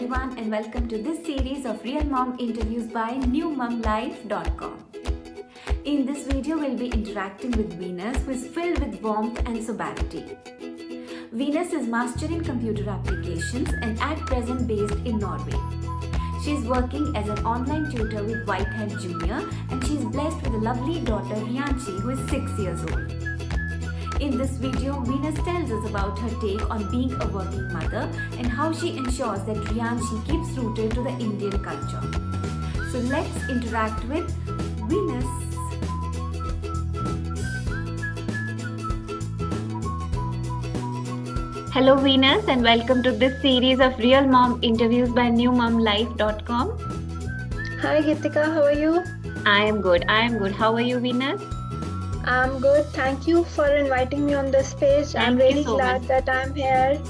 everyone, and welcome to this series of Real Mom interviews by newmomlife.com. In this video, we'll be interacting with Venus, who is filled with warmth and sobriety. Venus is master in computer applications and at present based in Norway. She is working as an online tutor with Whitehead Junior, and she is blessed with a lovely daughter Rianchi, who is 6 years old. In this video, Venus tells us about her take on being a working mother and how she ensures that Rianchi keeps rooted to the Indian culture. So let's interact with Venus. Hello Venus, and welcome to this series of Real Mom interviews by newmomlife.com. Hi Gitika, how are you? I am good. How are you, Venus? I'm good. Thank you for inviting me on this page. I'm really glad that I'm here.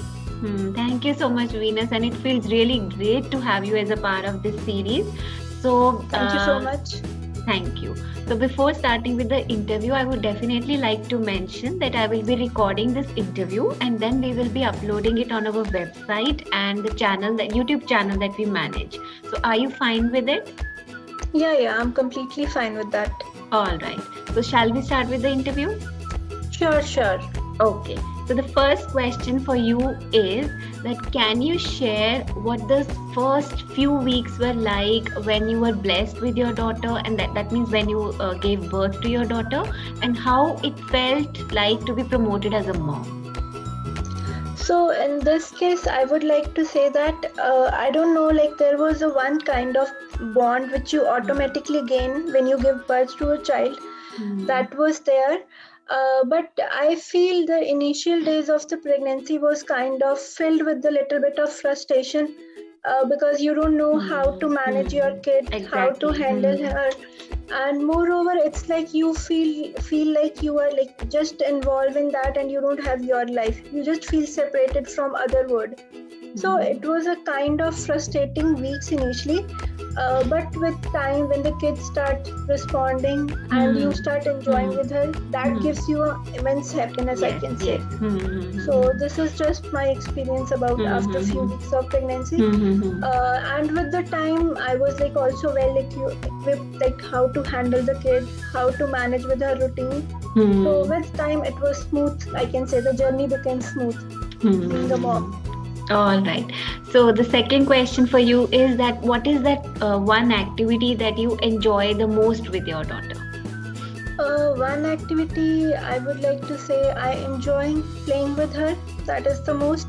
Thank you so much, Venus, and it feels really great to have you as a part of this series. So thank you so much. Thank you. So before starting with the interview, I would definitely like to mention that I will be recording this interview and then we will be uploading it on our website and the channel, the YouTube channel that we manage. So are you fine with it? Yeah, I'm completely fine with that. All right. So shall we start with the interview? Sure. Okay. So the first question for you is that can you share what the first few weeks were like when you were blessed with your daughter, and that means when you gave birth to your daughter, and how it felt like to be promoted as a mom? So in this case, I would like to say that I don't know, like there was a one kind of bond which you automatically gain when you give birth to a child. That was there. But I feel the initial days of the pregnancy was kind of filled with a little bit of frustration because you don't know how to manage your kid, how to handle her. And moreover, it's like you feel like you are like just involved in that and you don't have your life. You just feel separated from other world. So it was a kind of frustrating weeks initially. But with time, when the kids start responding and you start enjoying with her, that gives you immense happiness, I can say. So this is just my experience about after a few weeks of pregnancy. And with the time, I was like also well equipped, like how to handle the kid, how to manage with her routine. So with time, it was smooth. I can say the journey became smooth being a mom. All right. So the second question for you is that what is that one activity that you enjoy the most with your daughter? One activity I would like to say I enjoy playing with her. That is the most.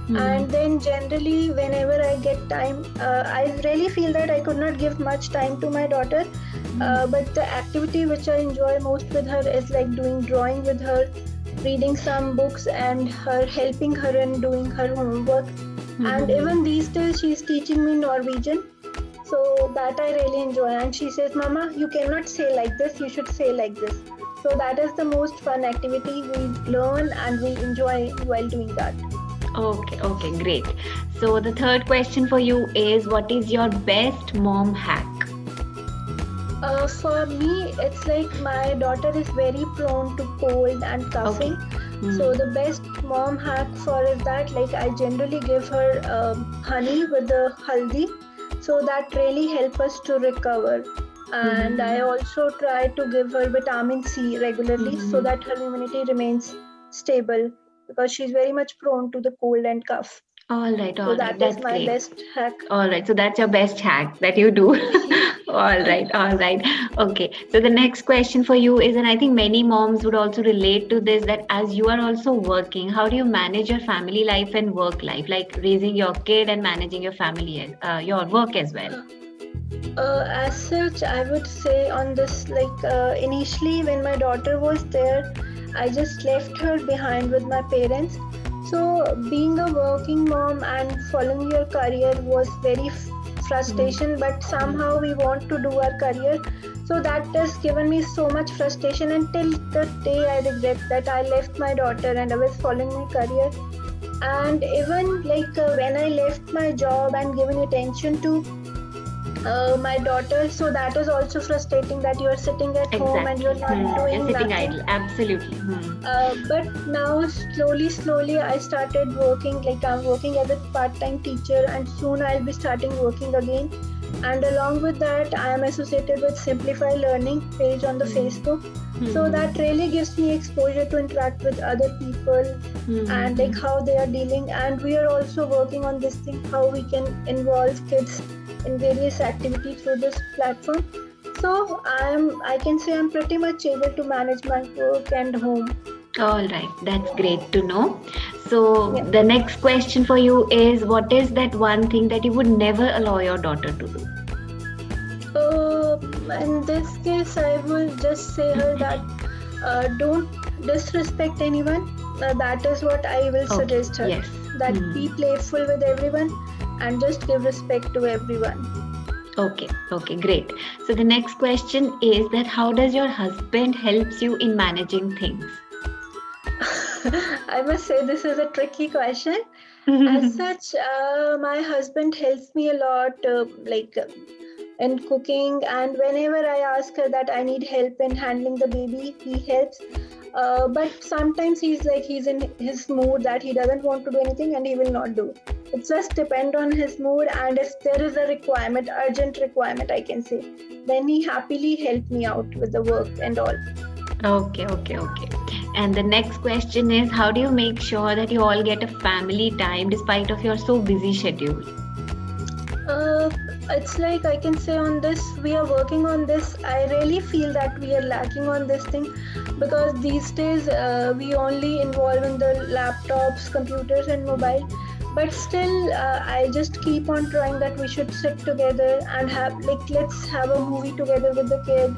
And then generally whenever I get time, I really feel that I could not give much time to my daughter. But the activity which I enjoy most with her is like doing drawing with her, reading some books and her helping her in doing her homework. And even these days she's teaching me Norwegian, so that I really enjoy. And she says, Mama, you cannot say like this, you should say like this. So that is the most fun activity we learn and we enjoy while doing that. Okay, great. So the third question for you is what is your best mom hack? For me, it's like my daughter is very prone to cold and coughing. So the best mom hack for is that like I generally give her honey with the haldi, so that really helps us to recover. And I also try to give her vitamin C regularly so that her immunity remains stable because she's very much prone to the cold and cough. All right. That's my great. best hack. All right. So that's your best hack that you do. All right. Okay. So the next question for you is, and I think many moms would also relate to this, that as you are also working, how do you manage your family life and work life, like raising your kid and managing your family, your work as well? As such, I would say on this, like initially when my daughter was there, I just left her behind with my parents. So being a working mom and following your career was very frustration, but somehow we want to do our career. So that has given me so much frustration until the day I regret that I left my daughter and I was following my career. And even like when I left my job and given attention to my daughter. So that is also frustrating that you are sitting at home and you're Exactly. not doing You're sitting nothing. idle. Absolutely. But now slowly I started working, like I'm working as a part-time teacher, and soon I'll be starting working again. And along with that, I am associated with Simplify Learning page on the Facebook. So that really gives me exposure to interact with other people and like how they are dealing. And we are also working on this thing, how we can involve kids in various activities through this platform. So I can say I'm pretty much able to manage my work and home. All right, that's great to know. So Yeah. the next question for you is, what is that one thing that you would never allow your daughter to do? In this case, I will just say her that don't disrespect anyone. That is what I will suggest her. Yes. That be playful with everyone and just give respect to everyone. Okay, great. So the next question is that how does your husband helps you in managing things? I must say this is a tricky question. As such, my husband helps me a lot, in cooking, and whenever I ask her that I need help in handling the baby, he helps. But sometimes he's in his mood that he doesn't want to do anything and he will not do. It just depends on his mood, and if there is a requirement, urgent requirement, I can say, then he happily help me out with the work and all. Okay. And the next question is, how do you make sure that you all get a family time despite of your so busy schedule? It's like I can say on this, we are working on this. I really feel that we are lacking on this thing, because these days we only involve in the laptops, computers and mobile. But still, I just keep on trying that we should sit together and let's have a movie together with the kid,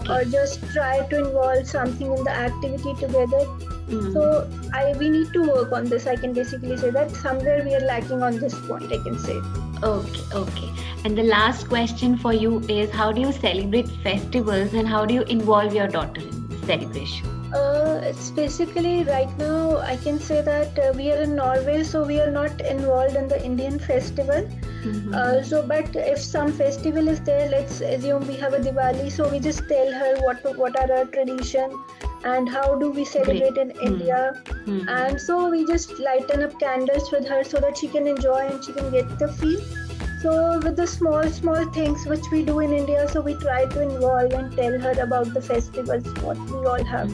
or just try to involve something in the activity together. So we need to work on this. I can basically say that somewhere we are lacking on this point, I can say. Okay. And the last question for you is, how do you celebrate festivals and how do you involve your daughter in the celebration? It's basically right now I can say that we are in Norway, so we are not involved in the Indian festival. But if some festival is there, let's assume we have a Diwali, so we just tell her what are our tradition and how do we celebrate in India. And so we just lighten up candles with her so that she can enjoy and she can get the feel. So with the small things which we do in India, so we try to involve and tell her about the festivals what we all have.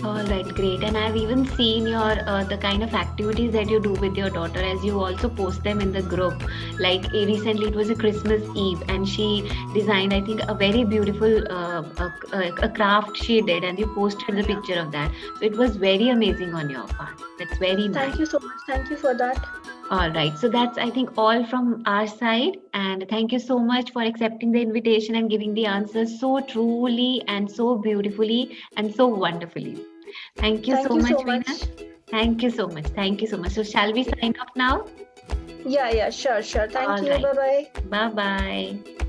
All right, great. And I've even seen your the kind of activities that you do with your daughter, as you also post them in the group. Like recently, it was a Christmas Eve, and she designed, I think, a very beautiful a craft she did, and you posted the picture of that. So it was very amazing on your part. That's very nice. Thank you so much. Thank you for that. All right. So that's, I think, all from our side. And thank you so much for accepting the invitation and giving the answers so truly and so beautifully and so wonderfully. Thank you so much, Veena. Thank you so much. So shall we sign off now? Yeah, sure. Thank you. All right. Bye-bye. Bye-bye.